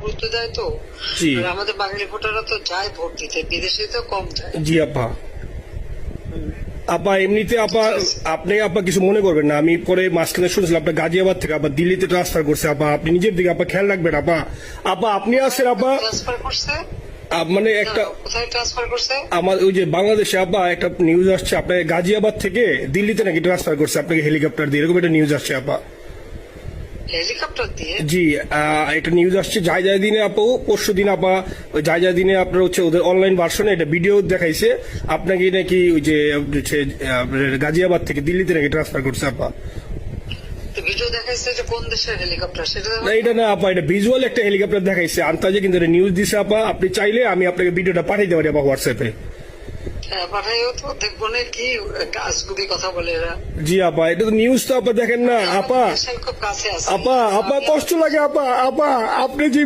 গুরুত্ব দেয় তো। জি। আর আমাদের বাঙালি ভোটাররা তো যায় ভোট দিতে, বিদেশে তো কম যায়। জি আপা। আপা এমনিতে আপা আপনি আপা কিছু মনে করবেন না, আমি পরে মাঝখানে শুনছিলাম আপনার গাজিয়াবাদ থেকে আপা দিল্লিতে ট্রান্সফার করছে। আপা আপনি নিজের দিকে আপা খেয়াল রাখবেন আপা। আপা আপনি আছেন আপা, ট্রান্সফার করছে মানে একটা কোথায় ট্রান্সফার করছে? আমার ওই যে বাংলাদেশে আপা একটা নিউজ আসছে আপনার গাজিয়াবাদ থেকে দিল্লিতে নাকি ট্রান্সফার করছে আপনাকে হেলিকপ্টার দিয়ে, এরকম একটা নিউজ আসছে আপা। হেলিকপ্টার দিয়ে? জি একটা নিউজ আসছে যায় দিনে আপু, পরশু দিন আপা ওই যায় দিনে আপনার হচ্ছে ওদের অনলাইন ভার্সনে এটা ভিডিও দেখাইছে আপনাকে নাকি ওই যে গাজিয়াবাদ থেকে দিল্লিতে নাকি ট্রান্সফার করছে আপা। ভিডিও দেখাইছে যে কোন দেশের হেলিকপ্টার সেটা? না এটা না আপা, এটা ভিজুয়াল একটা হেলিকপ্টার দেখাইছে আন্তাজে, কিন্তু এটা নিউজ দিছে আপা। আপনি চাইলে আমি আপনাকে ভিডিওটা পাঠিয়ে দিতে পারি আপা হোয়াটসঅ্যাপে। হ্যাঁ পাঠাইও তো, দেখবো না কি গাছগুলি কথা বলে এরা। জি আপা, এটা তো নিউজ তো আপা দেখেন না আপা। খুব কাছে আছে আপা আপা কষ্ট লাগে আপা। আপা আপনি যে